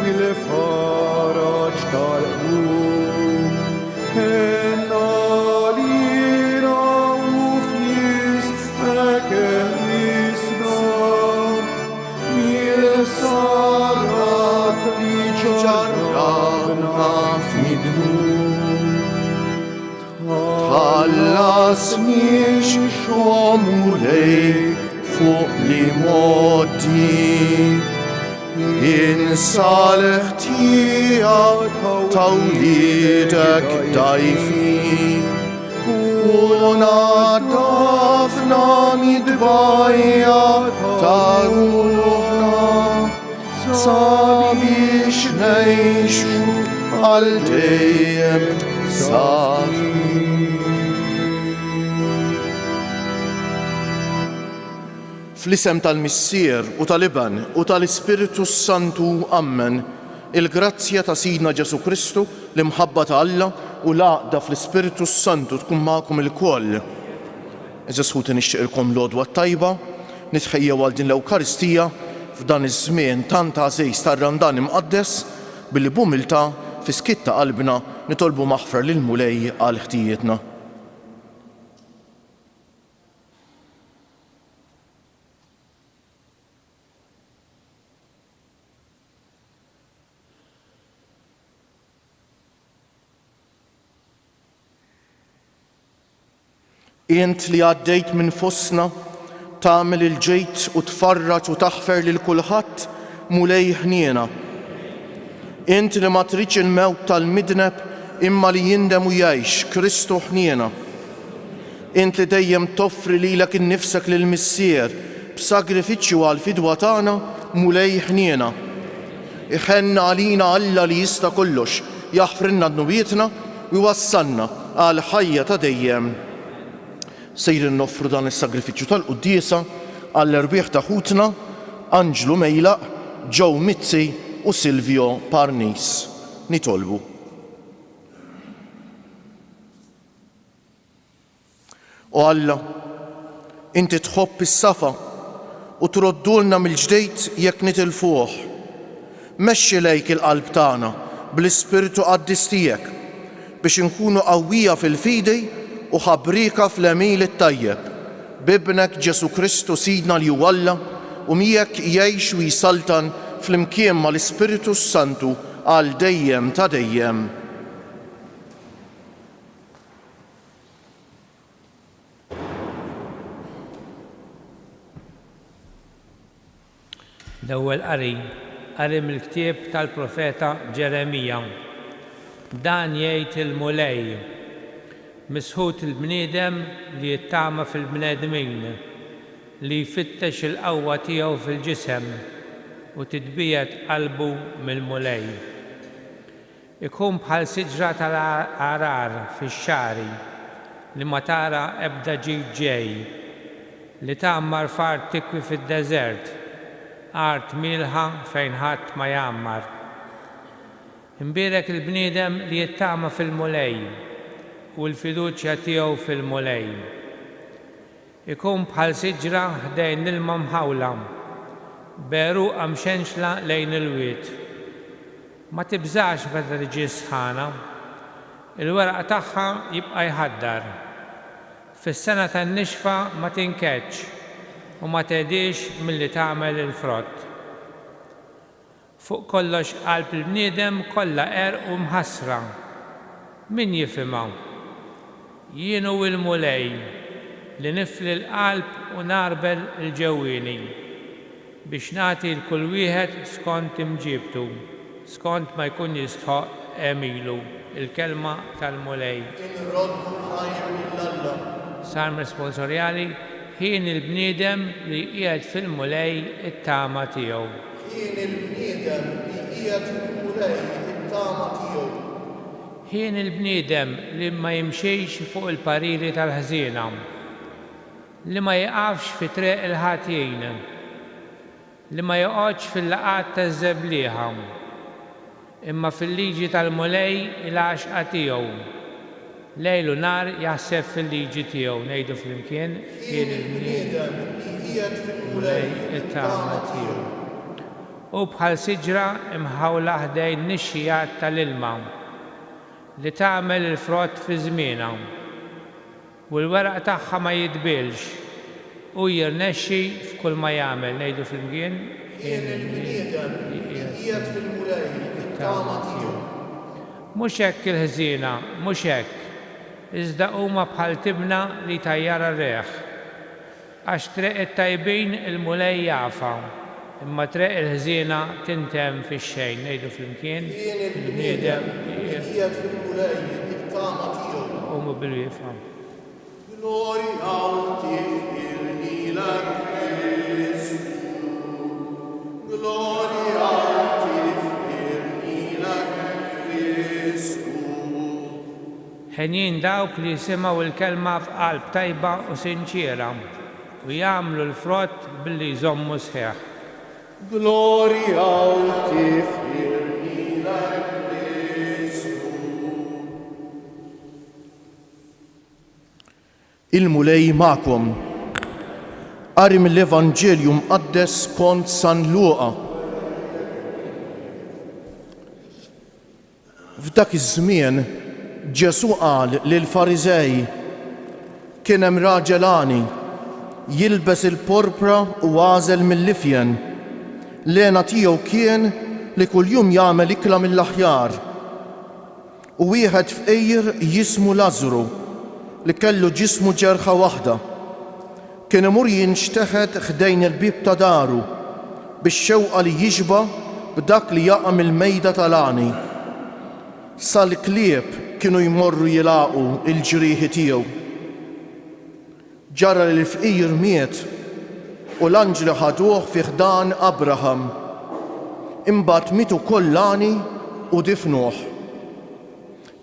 il-faraġ tal-qlub. Henna lina u f'jismek eħlisna, mil-sarrat li ġarrabna fid-dnub. Tħallasniex xomu lejk fuq li modi, insalħ tijak tawlidek dajfi, u nadafna midbajja ta' ruħna, sabiex nejxu għal dejjem safi. Fl-isem tal-Missier u tal-Iban u tal-Ispiritu Santu ammen, il-grazzja ta' Sidna Ġesu Kristu, l-imħabba ta' Alla u l-għaqda fl-Ispiritu Santu tkun magħkom il-koll. Eżis ħuti nixtieqilkom l-għodwa tajba, nitħejjew għal din l-Ewkaristija f'dan iż-żmien tant għażejs tar-Randan imqaddes billi b'umiltà fi skitta qalbna nitolbu maħfra lil Mulej għal ħtijietna. Int li għaddejt minn fostna tagħmel il-ġejt u tfarraġ u taħfer lil kulħadd Mulej ħniena. Int li ma tridx il-mewt tal-midneb imma li jindem u jgħix Kristu ħniena. Int li dejjem toffri lilek innifsek lill-Missier b'sagrifiċċju għal fidwa tagħna Mulej ħniena. Iħenna għalina Alla li jista' kollox jaħfrilna dnubietna u jwassalna għal ħajja ta' dejjem. Sejrin noffru dan is-sagrifiċċju tal-quddiesa għall-erbieħ ta' ħutna Anġlu Mejlaq, Joe Mizzi u Silvio Parnis. Nitolbu. O Alla, inti tħobb is-safa u troddulna mill-ġdejt jekk nitilfuh. Mexxi lejk il-qalb tagħna bl-Ispiritu qaddis tiegħek biex inkunu qawwija fil-fidi u ħabbrika fl-emil it-tajjeb, b'ibnek Ġesu Kristu Sidna li huwa Alla u miegħek jgħix u jisaltan fl-imkien mal-Ispiritu Santu għal dejjem ta' dejjem. L-ewwel qari mill-ktieb tal-Profeta Ġeremija. Dan jgħid il-Mulej, misħut il-bniedem li jittama fil-bnedmin, li jfittex il-qawwa tiegħu fil-ġisem u titbiet qalbu mill-Mulej. Ikun bħal siġra tal-arar fix-xari li ma tara ebda ġid ġej, li tagħmmar fart tikwi fid-deżert, art milħa fejn ħadd ma jgħammar. Imbierek il-bniedem li jittama fil-Mulej u l-fiduċja tiegħu fil-Mulej. Ikun bħal siġra ħdejn l-ilma mħawla, beruqa mxenxla lejn il-wied. Ma tibżax meta tiġi sħana, il-weraq tagħha jibqa' jħaddar. Fis-sena tan-nixfa ma tinkeċċ u ma tgħidix milli tagħmel il-frott. Fuq kollox qalb il-bniedem kollha għerq u mħassra. Min jifhimha? Jien hu l-Mulej li nifli l-qalb u narbel il-ġewwieni biex nagħti l-kull wieħed skont imġibtu, skont ma jkun jistħoq emilu. Il-kelma tal-Mulej. Salm responsorjali, ħin il-bniedem li qiegħed fil-Mulej it-tama tiegħu. Ħin il-bniedem li qiegħed fil-Mulej it-tama tiegħu. Ħin il-bniedem li ma jimxiex fuq il-pariri tal-ħżiena, li ma jaqafx fi triq il-ħatjin, li ma joqgħodx fil-laqat taż-żeblieħa, imma fil-liġi tal-Mulej il-għaxqa tiegħu. Lejl u nar jaħseb fil-liġi tiegħu. Ngħidu flimkien ħin il-bniedem li qiegħed fil-Mulej it-tama tiegħu. u bħal siġra imħawla ħdejn nixxijat tal-ilma li tagħmel il-frott fi żmienha u l-weraq tagħha ma jitbilx u jirnexxi f'kull ma jagħmel. Ngħidu flimkien il-bniedem li qiegħed fil-mulej it-tama tiegħu. Mhux hekk il-ħżiena, mhux hekk, iżda huma bħal tibna li tajjara r-reħ. Għax treq it-tajbin il-mulej jafa, imma treq il-ħżiena tintem fix-xejn. Ngħidu flimkien il-bniedem li qiegħed fil-mulej it-tama tiegħu. Huma bil-wieqfa. Gloria tifqirni lek Kristu. Gloria tifqirni lek Kristu. Ħenjin dawk li jisimgħu l-kelma b'qalb tajba u sinċiera u jagħmlu l-frott billi jżommu sħiħ. Gloria tifqirni lek Kristu. Il-mulej magħkom. Qari mill-Evanġelju mqaddes skont San Luqa. F'dak iż-żmien Ġesu qal lill-Fariżej kien hemm raġel għani jilbes il-porpra u għażel mill-ifjen. L-għena tiegħu kien li kuljum jagħmel ikla mill-aħjar. U wieħed fqejjir jismu Lażru li kellu ġismu ġerħa waħda. Kien imur jinxteħed ħdejn il-bib ta' daru bix-xewqa li jixba b'dak li jaqa' mill-mejda tal-għani. Sal-klieb kienu jmorru jilaqu il-ġrieħi tiegħu. Ġara li l-fqir miet u l-anġli ħaduh fi ħdan Abraham. Imbagħad mitu kollani u difnuh.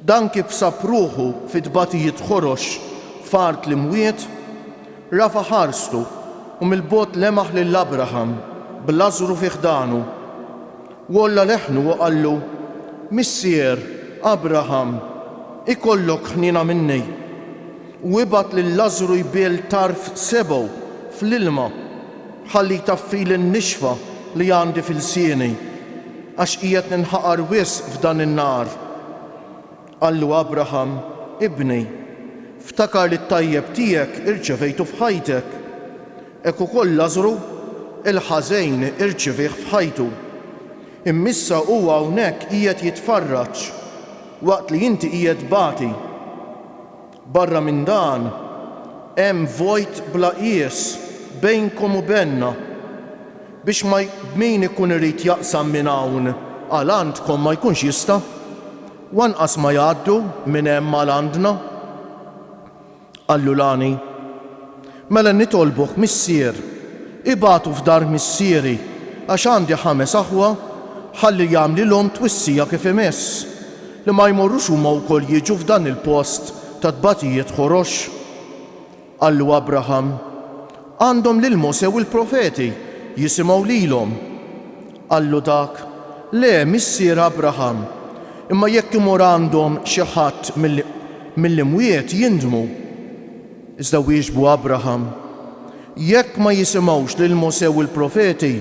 Dan kif sab ruħu fit-tbatijiet ħorox fart l-imwiet, rafa ħarstu u mill-bot lemaħ lill-Abraham b'Lażru fi ħdanu. Wolla leħnu u qallu: Missier Abraham, ikollok ħnina minni. U ibgħat lill-Lażru jbiel tarf sebgħu fl-ilma ħalli jtaffil in-nixfa li għandi fil-sieni għax qiegħed ninħaqar wisq f'dan in-nar. Qallu Abraham: Ibni, ftakar li t-tajjeb tiegħek irċevejtu f'ħajtek. Hekk ukoll Lażru il-ħażejn irċevih f'ħajtu. Immissa huwa hawnhekk qiegħed jitfarraġ waqt li inti qiegħed bagħti. Barra minn dan hemm vojt bla qies bejnkom u benna biex ma min ikun irid jaqsam minn hawn għal għandkom ma jkunx jista', wanqas ma jgħaddu minn hemm għal għandna. Qallu l-għani: Mela nitolbuk missier, ibatu f'dar missieri għax għandi 5 aħwa ħalli jagħmlilhom twissija kif imess li ma jmorrux huma wkoll jiġu f'dan il-post ta' tbatijiet ħorox. Qallu Abraham: Għandhom lil Mose u l-profeti jisimgħu lilhom. Qallu dak: Le, missier Abraham, imma jekk imur għandhom xi ħadd mill-imwiet jindmu. Iżda wieġbu Abraham: Jekk ma jisimgħux lil Mose u l-profeti,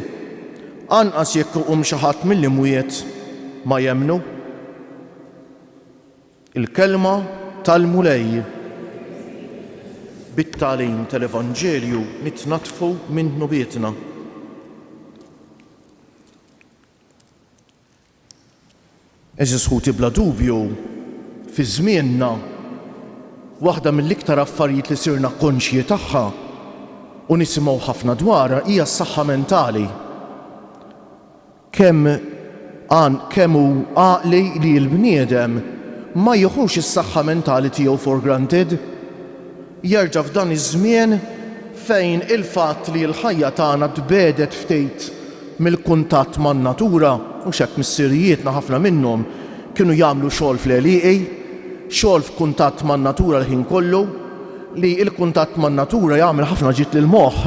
anqas jekk iqum xi ħadd mill-imwiet ma jemmnu. Il-kelma tal-mulej. Bit-tagħlim tal-Evanġelju nitnatfu minn nubietna. Eżis ħuti bla dubju, fi żmienna waħda mill-iktar affarijiet li sirna konxji tagħha u nisimgħu ħafna dwarha hija s-saħħa mentali. Kemm hu għaqli li l-bniedem ma jieħux is-saħħa mentali tiegħu for granted. Jerġa' f'dan iż-żmien fejn il-fatt li l-ħajja tagħna tbedet ftit mill-kuntatt man-natura u x'hekk missirijietna ħafna minnhom kienu jagħmlu xogħol fl-għelieqi, xogħol f'kuntatt man-natura l-ħin kollu, li l-kuntatt man-natura jagħmel ħafna ġid lill-moħħ,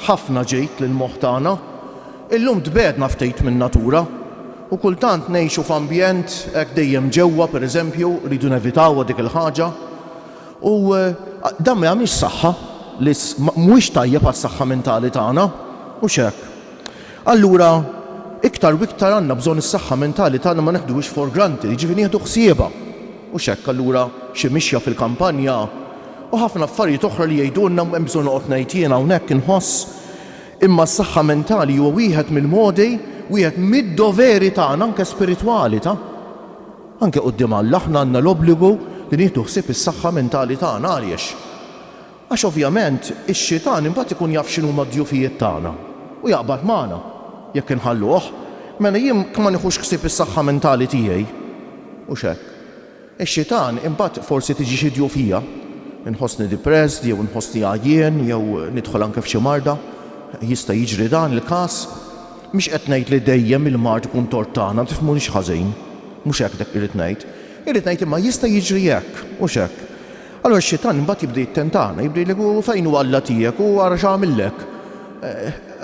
ħafna ġejt lill-moħħ tagħna. Illum tbedna ftit min-natura u kultant ngħixu f'ambjent hekk dejjem ġewwa pereżempju rridu nevitawha dik il-ħaġa u dan ma jagħmilx saħħa li mhuwiex tajjeb għas-saħħa mentali tagħna u x'hekk. Allura iktar u iktar għandna bżonn is-saħħa mentali tagħna ma neħduhiex for granted, jiġifieri nieħdu ħsiebha. U x'hekk allura xi mixja fil-kampanja u ħafna affarijiet oħra li jgħidulna hemm bżonn noqgħod ngħid jien hawnhekk inħoss imma s-saħħa mentali huwa wieħed mill-modi, wieħed mid-doveri tagħna anke spiritwali ta' anke quddiem Alla aħna għandna l-obbligu li nieħdu ħsieb is-saħħa mentali tagħna għaliex. Għax ovvjament ix-xitan imbagħad ikun jaf x'inhuma d-djufijiet tagħna u jaqbad magħna jekk inħalluh, mela jien kemm ma nieħux ħsieb is-saħħa mentali tiegħi. U x'hekk. Ix-xitan imbagħad forsi tiġi xi djufija, inħossni depressed jew inħossni għajjien jew nidħol anke f'xi marda, jista' jiġri dan il-każ. Mhix qed ngħid li dejjem il-mard ikun tort tagħna, tifhmunix ħażin, mhux hekk dak irid ngħid. Irid ngħid imma jista' jiġri hekk, mhux hekk. Allura x-xitan imbagħad jibda jittentana, jibda jgħidlek fejn huwa Alla tiegħek u ara x'għamillek.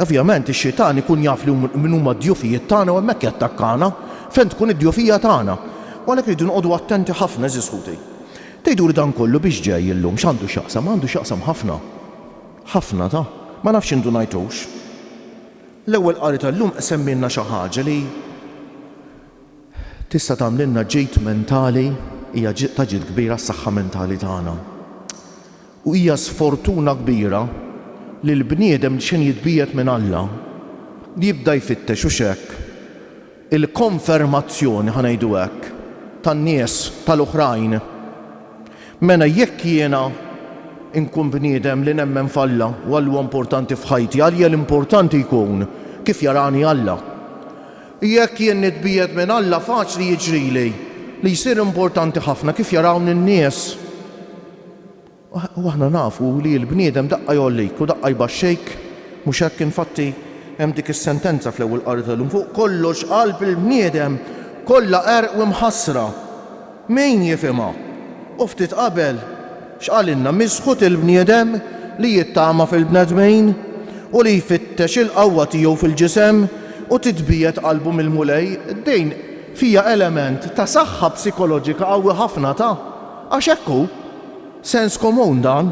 Ovvjament ix-xitan ikun jaf li min huma d-djufijiet tagħna u hemmhekk jattakkana fejn tkun id-djufija tagħna. U għalhekk iridu nqogħdu attenti ħafna eżis ħuti. Tgħidu li dan kollu biex ġej illum x'għandu x'jaqsam, għandu x'jaqsam ħafna. Ħafna ta' ma nafx indu ngħidux. L-ewwel qari tal-lum semmilna xi ħaġa li tista' tagħmlilna ġejt mentali hija ta' ġid kbira s-saħħa mentali tagħna. U hija sfortuna kbira li l-bniedem xejn jitbiet minn Alla li jibda jfittex u x'hekk il-konfermazzjoni ħanejdu hekk tan-nies tal-oħrajn. Mela jekk jiena inkun bniedem li nemmen f'Alla u huwa importanti f'ħajti, għalija l-importanti jkun kif jarani Alla. Jekk jien nitbiet minn Alla faċli jiġrili li jsir importanti ħafna kif jarawni n-nies. U aħna nafu li l-bniedem daqqa jollik u daqqa jbaxxejk, mhux hekk infatti hemm dik is-sentenza fl-ewwel qari tal-lum fuq kollox qalb il-bniedem kollha għerq u mħassra. Min jifhimha? U ftit qabel x'qalilna misħut il-bniedem li jittama fil-bnedmin u li jfittex il-qawwa tiegħu fil-ġisem u titbiet qalbu mill-mulej, dejn fija element ta' saħħa psikoloġika qawwi ħafna ta' għax hekk hu sens komun dan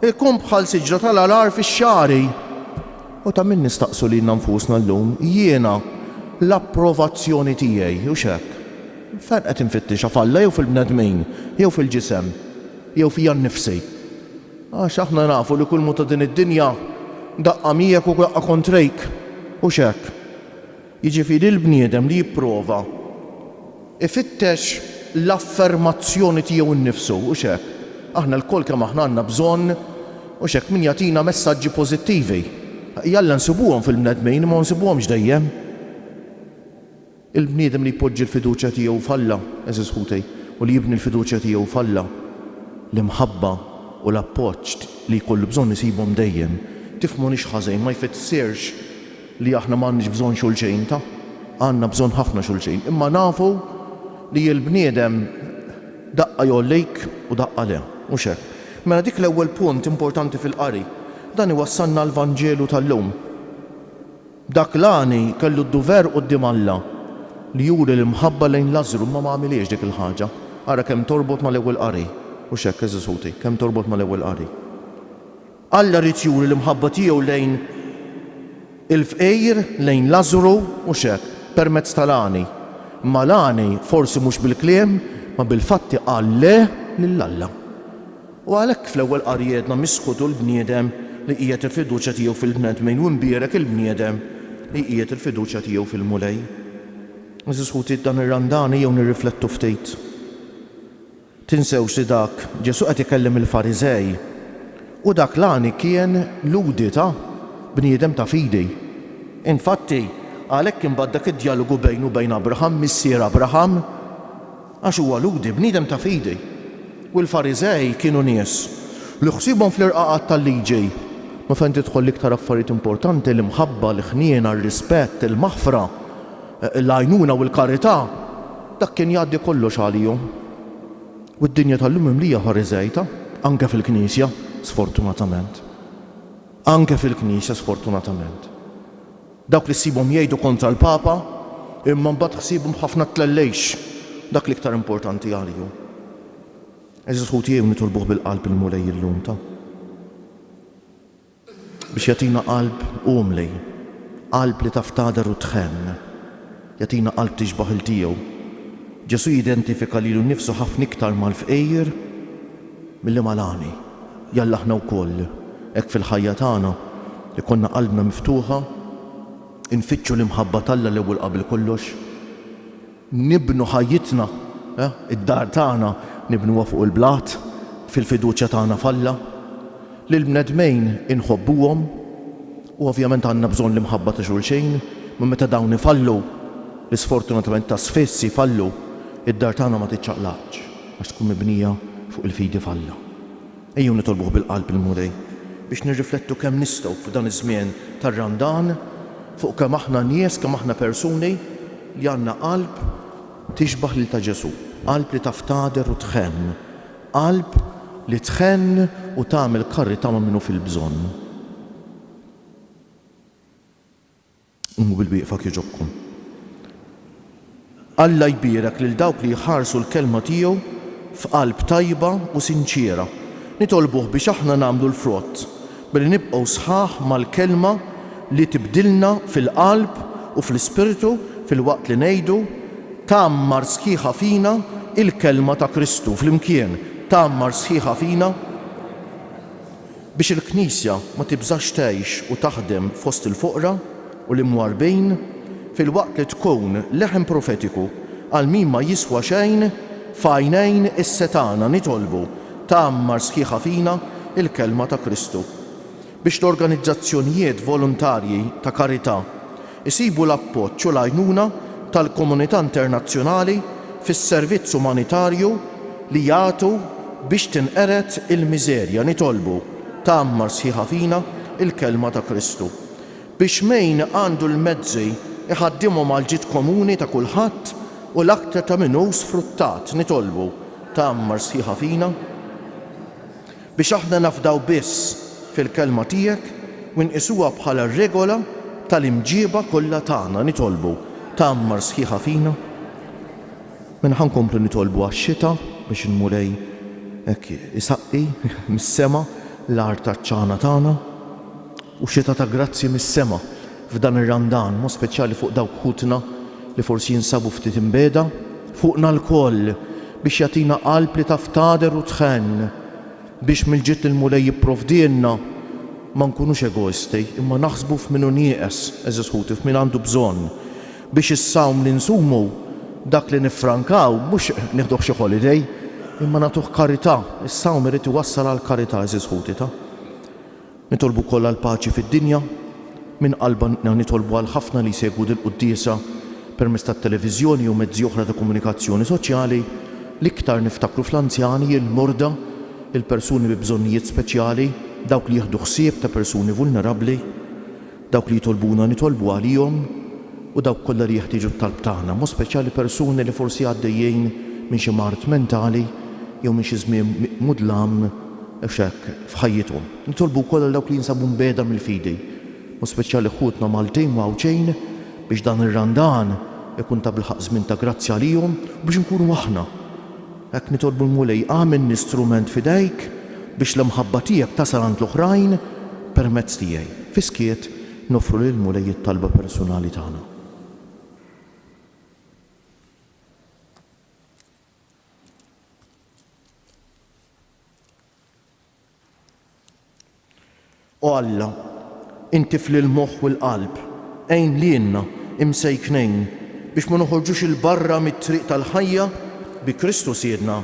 ikun bħal siġra tal-alar fix-xari. U ta' min nistaqsu lilna nfusna llum jiena l-approvazzjoni tiegħi u x'hekk. Fejn qed infittixa f'Alla jew fil-bnedmin, jew fil-ġisem, jew fija nnifsi. Għax aħna nafu li kull ta' din id-dinja daqqa miegħek u daqqa kontrejk u x'hekk. Jiġifieri l-bniedem li jipprova ifittex l-affermazzjoni tiegħu nnifsu u x'hekk. Aħna l-kol kemm aħna għandna bżonn u x'hekk min jagħtina messaġġi pożittivi. Jalla nsibuhom fil-bnedmin ma nsibuhomx dejjem. Il-bniedem li jpoġġi l-fiduċja tiegħu f'Alla, eżis ħutej, u li jibni l-fiduċja tiegħu f'Alla, l-imħabba u l-appoġġ li jkollu bżonn isibhom dejjem. Tifhmunix ħażin, ma jfissirx li aħna m'għandniex bżonn xulxejn ta' għandna bżonn ħafna xulxejn. Imma nafu li l-bniedem daqqa jollejk u daqqa le, u x'hekk. Mela dik l-ewwel punt importanti fil-qari, dan iwassalna l-Vanġelu tal-lum. Dak l-għani kellu d-duver quddiem Alla li juri l-imħabba lejn Lażru ma m'għamiliex dik il-ħaġa. Ara kemm torbot mal-ewwel qari, u x'hekk eżis ħuti, kemm torbot mal-ewwel qari. Alla rid juri l-imħabba tiegħu lejn il-fqejr lejn Lażru u x'hekk permezz tal-għani. Ma l-għani forsi mhux bil-kliem ma bil-fatti qal le lill-Alla. U għalhekk fl-ewwel qari jedna misħutu l-bniedem li qiegħed il-fiduċja tiegħu fil-bnedmin u mbierek il-bniedem li qiegħed il-fiduċja tiegħu fil-mulej. Eżis ħuti dan ir-randani jew nirriflettu ftit. Tinsewx li dak Ġesu qed ikellem il-Fariżej u dak l-għani kien ludi ta' bniedem ta' fidi. Infatti għalhekk imbagħad dak id-dialogu bejnu bejn Abraham, missier Abraham, għax huwa ludi bniedem ta' fidi. U l-Fariżej kienu nies li ħsibhom fl-irqaqat tal-liġi. Ma fejn tidħol l-iktar affarijiet importanti l-imħabba, l-ħniena, r-rispett, il-maħfra, l-għajnuna u l-karità, dak kien jgħaddi kollox għalihom. U d-dinja tal-lum imlija Fariżejta, anke fil-Knisja, sfortunatament. Anke fil-Knisja, sfortunatament. Dawk li ssibhom jgħidu kontra l-Papa, imma mbagħad ħsibhom ħafna tlellejx dak l-iktar importanti għalihom. Eżis ħuti jew nitolbuh bil-qalb il-mulej illum ta' biex jagħtina qalb umli, qalb li taf tgħadar u tħenn, jagħtina qalb tixbaħ il-tiegħu. Ġesu jidentifika lilu nnifsu ħafna iktar mal-fqejjer milli mal-għani. Jalla aħna wkoll hekk fil-ħajja tagħna li konna qalbna miftuħa, infittxu l-imħabba tal-Alla l-ewwel qabel kollox, nibnu ħajjitna, id-dar tagħna nibnuha fuq il-blat, fil-fiduċja tagħna f'Alla, lil bnedmejn inħobbuhom u ovvjament għandna bżonn l-imħabba ta' xulxejn, ma meta dawn ifallu, l-isfortunatament ta' sfissi fallu, id-dar tagħna ma tiċċaqlaqx għax tkun mibnija fuq il-fidi falla. Ejjew nitolbuh bil-qalb il-Mulej biex nirriflettu kemm nistgħu f'dan iż-żmien tar-Ramadan fuq kemm aħna nies, kemm aħna persuni li għandna qalb tixbaħ lil ta' Ġesu, qalb li taf tgħader u tħenn, qalb li tħenn u tagħmel karità ma' minnu fil-bżonn. Umu bil-wieqfa jogħġobkom. Alla jbierek lil dawk li jħarsu l-kelma tiegħu f'qalb tajba u sinċiera. Nitolbuh biex aħna nagħmlu l-frott billi nibqgħu sħaħ mal-kelma li tibdilna fil-qalb u fl-ispirtu fil-waqt li ngħidu tagħmmar sħiħa fina il-kelma ta' Kristu flimkien, tagħmmar sħiħa fina biex il-Knisja ma tibżax tgħix u taħdem fost il-foqra u l-imwarbejn fil-waqt li tkun leħen profetiku għal min ma jiswa xejn f'għajnejn is-setana. Nitolbu tagħmmar sħiħa fina il-kelma ta' Kristu biex l-organizzazzjonijiet volontarji ta' karità isibu l-appoġġ u l-għajnuna tal-komunità internazzjonali fis-servizz umanitarju li jagħtu biex tinqeret il-miżerja. Nitolbu tagħmmar sħiħa fina il-kelma ta' Kristu biex min għandu l-mezzi iħaddimhom għal ġid komuni ta' kulħadd u l-aktar ta' minnu sfruttat. Nitolbu tagħmmar sħiħa fina biex aħna nafdaw biss fil-kelma tiegħek u nqisuha bħala regola tal-imġiba kollha tagħna. Nitolbu tagħmmar sħiħa fina. Minn ħankomplu nitolbu għax-xita biex il-Mulej hekk isaqqi mis-sema l-art taċ-ċana tagħna u xita ta' grazzi mis-sema f'dan ir-Ramadan, mod speċjali fuq dawk ħutna li forsi jinsabu ftit imbeda, fuqna l-koll biex jagħtina qalb li taf tgħader u tħenn biex mill-ġid il-Mulej jipprovdilna ma nkunux egoisti imma naħsbu f'minnu nieqes eżis ħuti f'min għandu bżonn biex is-sawm li nsumu dak li nifrankaw mhux nieħduh xi holiday imma nagħtuh karità. Is-sawm irid iwassal għal karità eżis ħuti ta'. Nitolbu kollha l-paċi fid-dinja minn qalbna nitolbu għal ħafna li jsegwu dil-quddiesa permezz tat-televiżjoni u mezzi oħra ta' komunikazzjoni soċjali l-iktar niftakru fl-anzjani, il-morda, il-persuni bi bżonnijiet speċjali, dawk li jieħdu ħsieb ta' persuni vulnerabbli, dawk li jitolbuna nitolbu għalihom u dawk kollha li jeħtieġu t-talb tagħna, mod speċjali persuni li forsi għaddejjin minn xi mart mentali jew minn xi żmien mudlam f'hekk f'ħajjithom. Nitolbu wkoll dawk li jinsabu mbeda mill-fidi, mod speċjali ħutna Maltin u Awċejn biex dan ir-Ramadan ikun ta' bilħaq żmien ta' grazzja għalihom biex inkunu aħna. Hekk nitolbu l-Mulej għamilni strument f'idejk biex l-imħabba tiegħek tasal għand l-oħrajn permezz tiegħi. Fiskiet nofru lill-Mulej it-talba personali tagħna. O Alla, inti fl-moħħ u l-qalb, għejn lienna imsejknejn biex ma noħorġux il-barra mit-triq tal-ħajja bi Kristu siedna.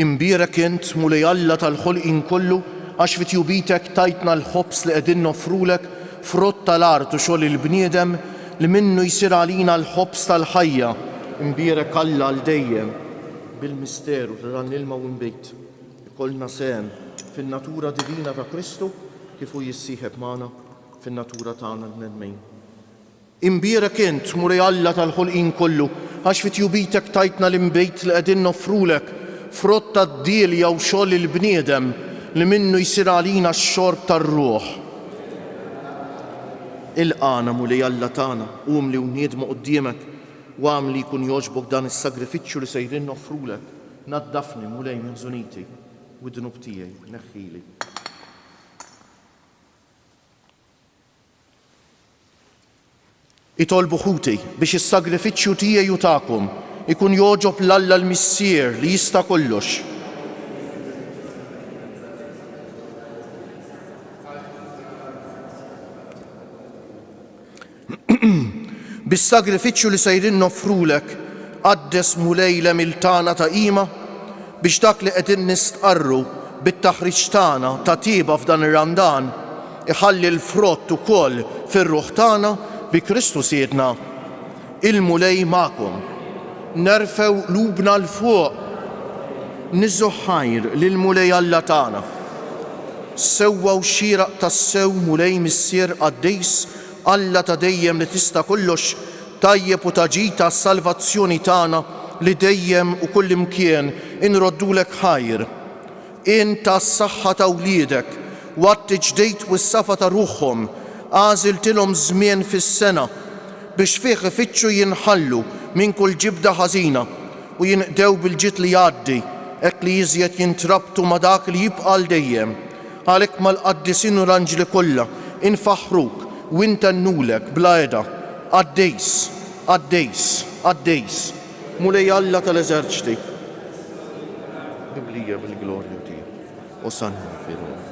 Imbierek int Mulej Alla tal-ħolqien kollu għax fit-jubitek tajtna l-ħobs li qegħdin nofrulek frott tal-art u xogħol il-bniedem li minnu jsir għalina l-ħobs tal-ħajja. Imbierek Alla għal dejjem bil-misteru ta' dan l-ilma u nbejt ikollna sehem fin-natura divina ta' Kristu kif hu jissieħeb magħna fin-natura tagħna l-bnedmin. Imbierek int Mulej Alla tal-ħolqien kollu għax fit-jubitek tajtna l-imbejt li qegħdin nofrulek frott tad-diel jew xogħol il-bniedem li minnu jsir għalina x-xorb tar-ruħ. Il-qana Mulej Alla tagħna li uniedmu quddiemek wam li jkun jogħġbok dan is-sagrifiċċju li sejrin noffrulek. Naddafni mulej minn ħżuniti u d-dnub tiegħi neħħili. Itolbu ħuti biex is-sagrifiċċju tiegħi u tagħkom ikun jogħġob l-Alla l-Missier li jista' kollox. Bis-sagrifiċċju li sejrin noffrulek qaddes mulej l-emil-tagħna ta' qima biex dak li qegħdin nistqarru bit-taħriġ tagħna ta' tieba f'dan ir-Ramdan iħalli l-frott ukoll fir-ruħ tagħna bi Kristu Siedna. Il-mulej magħkom. Nerfew qlubna l fuq. Niżżu ħajr lill-mulej Alla tagħna. Sewwa xieraq tas-sew mulej missier qaddejs Alla ta' dejjem li tista' kollox, tajjeb u taġita s-salvazzjoni tagħna li dejjem u kull imkien inroddulek ħajr. Inta s-saħħa ta' wliedek, watti ġdejt u s-safa ta' ruħhom, għażiltilhom żmien fis-sena biex fih ifittxu jinħallu minn kull ġibda ħażina u jinqdew bil-ġid li jgħaddi hekk li iżjed jintrabtu ma' dak li jibqa' dejjem. Għalhekk mal-qaddisin u l-anġli kollha infaħruk u intennulek bla għeda għaddejs, għaddejs, għaddejs, mulej Alla tal-eżerċti. Biblija bil-glorja tiegħek, osanna fil-għoli.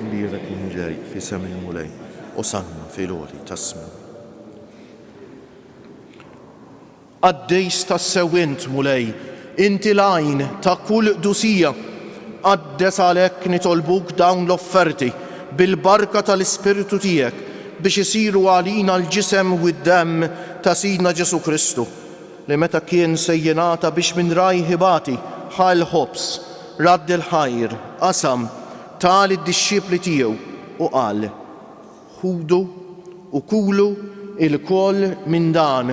Mbirek minn ġej fi sem il-mulej, osanna fil-għoli tasma. Għaddejs tas-sewint mulej, inti l-għajn ta' kull qdusija, għaddes għalhekk nitolbuk dawn l-offerti bil-barka tal-Ispiritu tiegħek biex isiru għalina l-ġisem u d-demm ta' Sidna Ġesu Kristu li meta kien sejjenata biex minn raj ħibati ħal ħobs, radd il-ħajr, qasam tal id-dixxipli tiegħu u qal: ħudu u kulu il-koll minn dan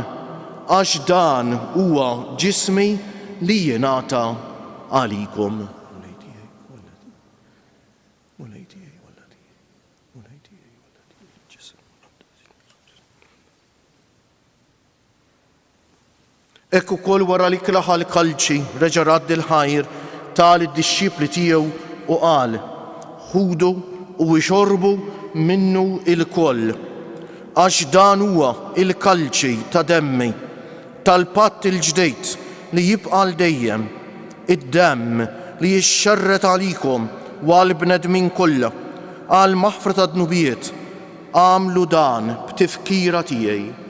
għax dan huwa ġismi li jingħata għalikom. Ekku kol wara li klaħa l-kalċi reġa' radd il-ħajr tal id-dixxipli tiegħu u qal: ħudu u ixorbu minnu il-koll għax dan huwa il-kalċi ta' demmi tal-patt il-ġdejt li jibqa' dejjem, id-demm li jixxarret għalikom u għall-bnedmin kollha għal maħfra ta' dnubiet. Għamlu dan b'tifkira tiegħi.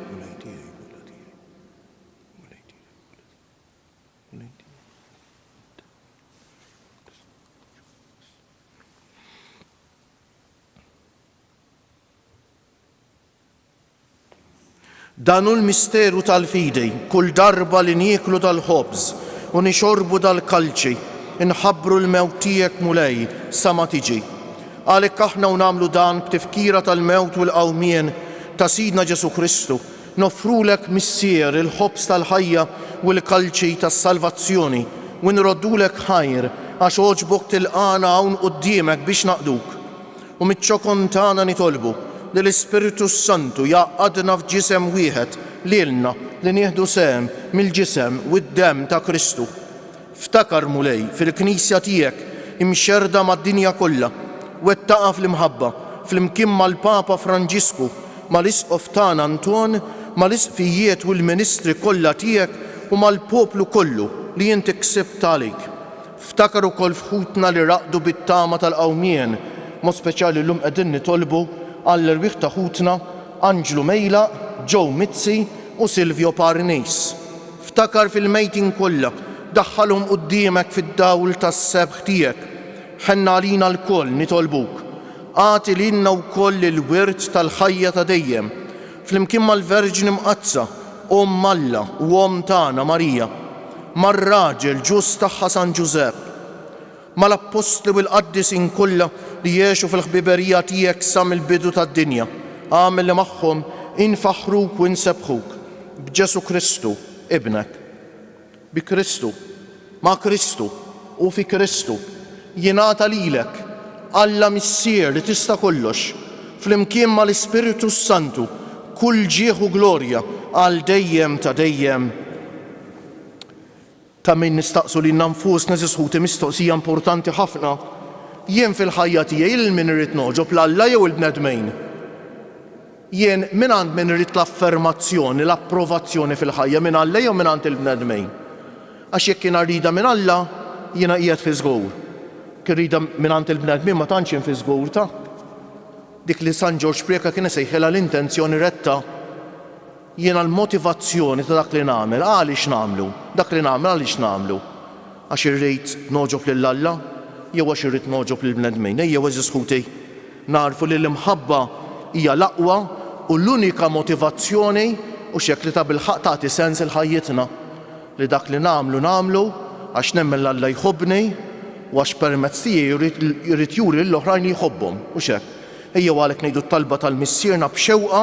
Danu l-misteru tal-fidi, kull darba li nieklu tal-ħobż u nixorbu dal-kalċi, inħabbru l-mewt tiegħek mulej sa ma tiġi. Għalhekk aħna u nagħmlu dan b'tifkira tal-mewt u l-qawmien ta' Sidna Ġesu Kristu, noffrulek missier il-ħobż tal-ħajja u l-kalċi tas-salvazzjoni u nroddulek ħajr għax oġbok tilqana hawn quddiemek biex naqduk. U miċ-ċokon tagħna nitolbu li l-Ispiritu Santu jaqadna f'ġisem wieħed lilna li nieħdu sehem mill-ġisem u d-demm ta' Kristu. Ftakar mulej fil-Knisja tiegħek imxerda mad-dinja kollha wettaqa fl-imħabba fl-imkien mal-Papa Franġisku, mal-Isqof tagħna Anton, mal-isqfijiet u l-ministri kollha tiegħek u mal-poplu kollu li inti ksibt għalik. Ftakar ukoll fħutna li raqdu bit-tama tal-qawmien, mod speċjali llum qegħdin nitolbu għall-irwieħ ta' ħutna Anġlu Mejla, Joe Mizzi u Silvio Parnis. Ftakar fil-mejtin kollha daħħalhom quddiemek fid-dawl tas-sebħ tiegħek. Ħenna għalina l-koll nitolbuk. Għati lilna wkoll il-wirt tal-ħajja ta' dejjem flimkien mal-Verġni Mqazza, Alla u tagħna Marija, mar-raġel ġus tagħha San Ġusepp, mal-Apostli u l-qaddisin kollha li jgħixu fil-ħbiberija tiegħek sa mill-bidu tad-dinja. Għamel li magħhom infaħruk u nsebħuk b'Ġesu Kristu ibnek. Bi Kristu, ma' Kristu u fi Kristu jingħata lilek Alla missier li tista' kollox flimkien mal-Ispiritu Santu kull ġieħ u glorja għal dejjem ta' dejjem. Ta' min nistaqsu li nfusna żisħuti mistoqsija importanti ħafna. Jien fil-ħajja tiegħi il-min irid noġob l-Alla jew il-bnedmejn. Jien min għand min irid l-affermazzjoni, l-approvazzjoni fil-ħajja minn Alla jew minn għand il-bnedmejn. Għax jekk kien rida minn Alla, jiena qiegħed fi żgur. Kien rida minn għand il-bnedmejn ma tantx jien fi żgur ta'. Dik li San George Preka kien isejħilha l-intenzjoni retta. Jiena l-motivazzjoni ta' dak li nagħmel, għaliex nagħmlu, dak li nagħmel għaliex nagħmlu. Għax irrid noġob lill-Alla jew għax irrid noġob lill-bnedmejn. Ejjew eżis ħuti narfu li l-imħabba hija l-aqwa u l-unika motivazzjoni u xekk li ta' bil-ħaq tagħti sens il-ħajjitna li dak li nagħmlu għax nemmen l-Alla jħobbni u għax permezz tiegħi jrid juri l-oħrajn jħobbhom u xekk. Ejjew għalhekk ngħidu t-talba tal-missierna b'xewqa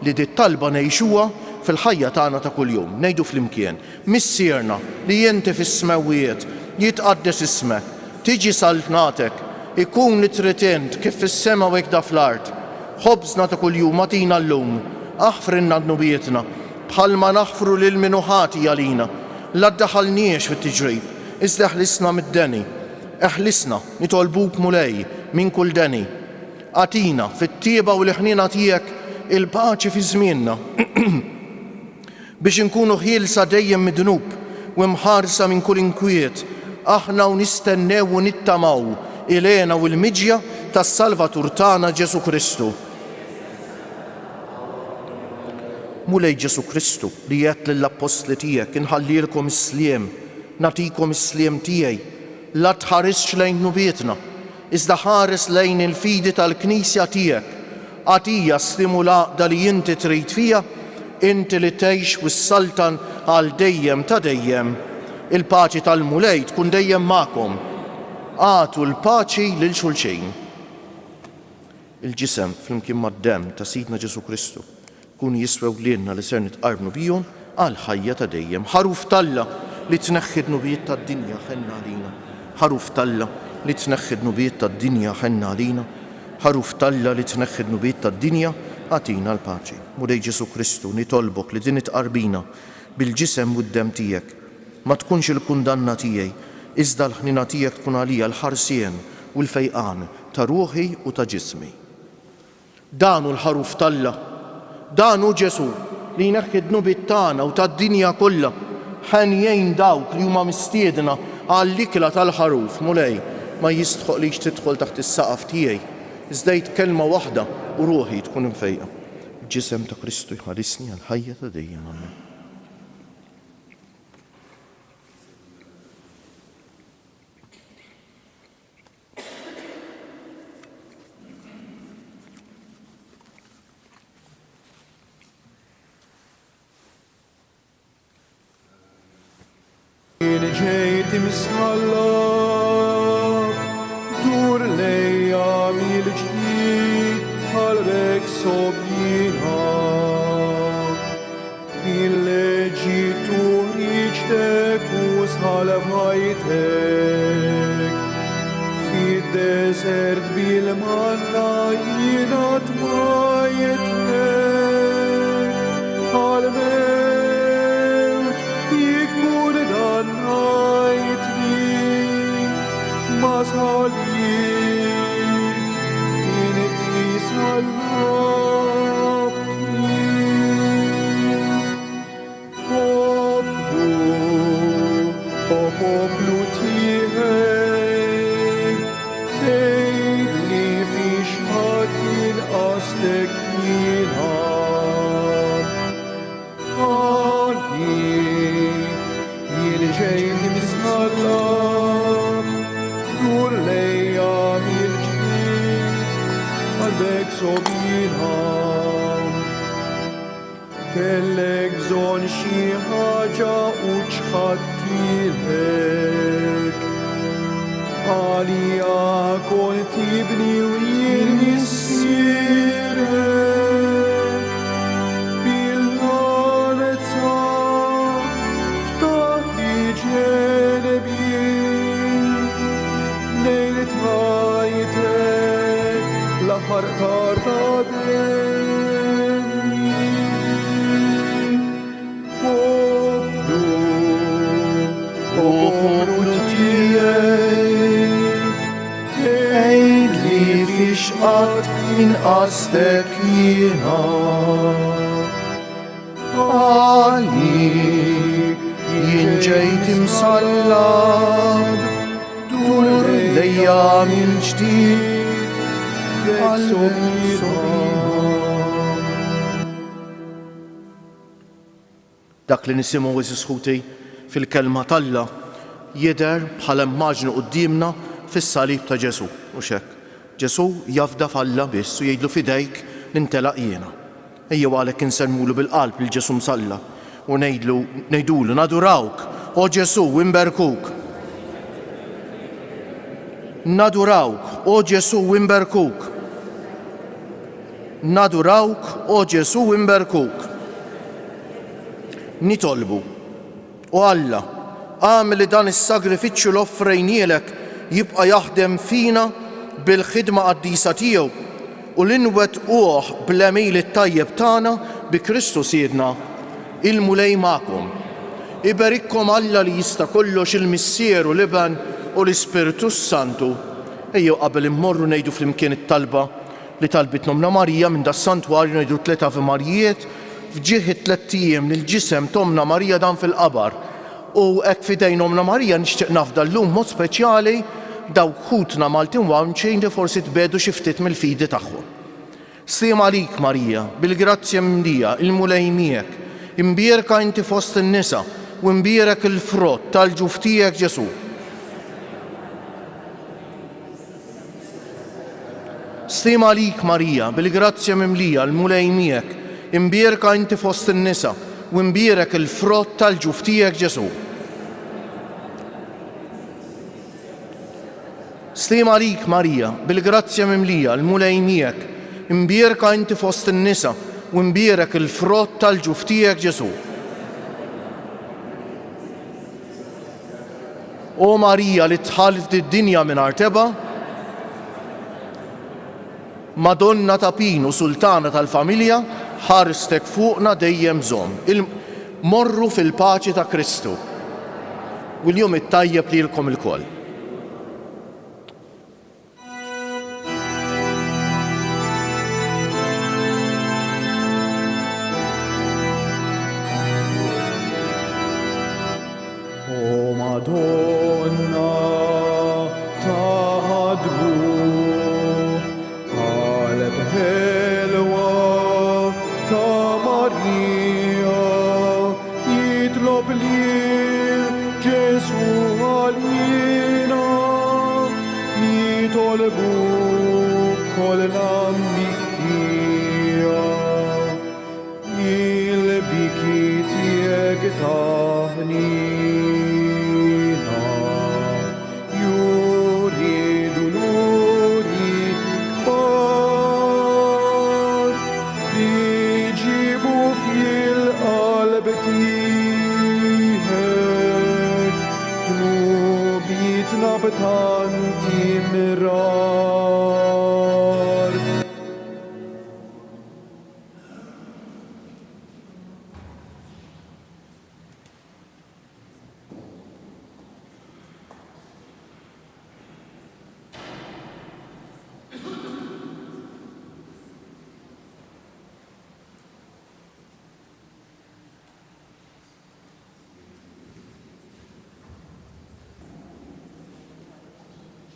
li dit talba ngħixuha fil-ħajja tagħna ta' kuljum. Ngħidu flimkien, missierna li inti fis-smewwiet jitqaddes ismek, tiġi saltnatek, ikun li trid int kif fis-sema u hekk da fl-ard. Ħobżna ta' kuljum atina llum, aħfrinna dnubietna bħalma naħfru lil min ħati għalina. La ddaħħalniex fit-tiġrib, iżda eħlisna mid-deni. Eħlisna nitolbuk mulej minn kull deni. Atina fit-tieba u l-ħnina tiegħek il-paċi fi żmienna biex inkunu ħielsa dejjem mid-dnub u mħarsa minn kull inkwiet aħna u nistennew u nittamaw ilena u l-miġja tas-Salvatur tagħna Ġesu Kristu. Mulej Ġesu Kristu li jgħid lill-apostli tiegħek inħallilkom is-sliem, nagħtikom is-sliem tiegħi, la tħarisx lejn nubietna, iżda ħares lejn il-fidi tal-Knisja tiegħek. Għatija stimulaqda li inti trid fija, inti li tgħix wis-saltan għal dejjem ta' dejjem. Il-paċi tal-mulej tkun dejjem magħkom. Għatu l-paċi lil xulxejn. Il-ġisem flimkien mad-demm ta' Sidna Ġesu Kristu kun jiswew lilna li ser nitqarbnu bihom għal ħajja ta' dejjem. Ħaruf Talla li tneħħi d-nubijiet tad-dinja ħenna għalina. Ħaruf Talla li tneħħi d-nubijiet tad-dinja ħenna għalina. Ħaruf Talla li tneħħi d-nubijiet tad-dinja għatina l-paċi. Mulej Ġesu Kristu nitolbok li din itqarbina bil-ġisem u d-demm tiegħek. Ma tkunx il-kundanna tiegħi, iżda l-ħnina tiegħek tkun għalija l-ħarsien u l-fejqan ta' ruħi u ta' ġismi. Danu l-ħaruf Talla, danu Ġesu li jneħħi d-nubijiet tagħna u tad-dinja kollha ħenjejn dawk li huma mistiedna għall-ikla tal-ħaruf. Mulej ma jistħoqlix tidħol taħt is-saqaf tiegħi. Iżdejt kelma waħda u ruħi tkun imfejqa. Ġisem ta' Kristu jħarisni għal ħajja ta' dejjem. Amen. ġejt imsħallak, dur lejja mill-ġdid, qalbek sobjina. Il-ġitu riċtek u sħal f'ħajtek, fid-desert bil-manna jina tmajtek, għal-mewt jikun dannajtni, ma sħalik inti salvabtni. Poplu tiegħek, ejdli fiex ħadd inqastek jiena. Jien ġejt imsħallak, dur lejja mill-ġdid, qalbek sobjina. Kellek bżonn xi ħaġa u ċħadtilek, għalija kont tibni u jien missierek, bil-ħalezza ftaħli ġenbi, lejl tħajtek l-aħħar tar ta' demmi. biex qatt inqastek jiena. Għalik jien ġejt imsallab, dur lejja minn ġdid għal-sobija. Dak li nisimgħu Sħuti fil-kelma talla jidher bħala immaġnu qudiemna fis-salib ta' Ġesu u x'hekk. Ġesu jafda falla biss u jgħidlu fidejk nintelaq jiena. Ejjew għalhekk insermulu bil-qalb lil Ġesu msalla u ngħidulu nadurawk, o Ġesu imberkuk. Nadurawk, o Ġesu imberkuk. Nadurawk, o Ġesu imberkuk. Nitolbu, o Alla, għamel li dan is-sagrifiċċju l offrejnielek jibqa' jaħdem fina bil-ħidma qaddisa tiegħu u l-inwettquh bl-għemil it-tajjeb tagħna bi Kristu Siedna il-mulej magħkom. Iberikkom Alla li jista' kollox il-Missieru l-Iben u l-Ispiritu Santu. Ejjew qabel immorru ngħidu flimkien it-talba li talbit Nomna Marija minn das-santwarju ngħidu 3 Ave Marijiet fġieħ it-3 ijiem lill-ġisem Tomna Marija dan fil-qabar. U hekk fidejn Nomna Marija nixtieq nafda llum mod speċjali dawk ħutna Maltin wamċejn li forsi tbedu xi ftit mill-fidi tagħhom. Siem għalik Marija, bil-grazzja mimlija, il-mulej miegħek, imbierka inti fost in-nisa u imbierek il-frott tal-ġuf tiegħek Ġesu. Siem għalik Marija, bil-grazzja mimlija, il-mulej miegħek, imbierka inti fost in-nisa u imbierek il-frott tal-ġuf tiegħek Ġesu. Slim għalik Marija, bil-grazzja mimlija, l-mulej miegħek, imbierka inti fost in-nisa u imbierek il-frott tal-ġuf tiegħek Ġesu. O Marija li tħallit id-dinja mingħajr teba, Madonna ta' Pinu, Sultana tal-familja, ħarstek fuqna dejjem żomm. Morru fil-paċi ta' Kristu. U l-jum it-tajjeb lilkom il-koll. O Madonna ta' ħadbu, qalb ħelwa ta' Marija, jitlob lil Ġesu għalina, nitolbu kollha mikkija, il-biki tiegħek taħnina, juridu nuri kbar, iġibu fil-qalb tiegħek, dnubitna b'tanti mirar.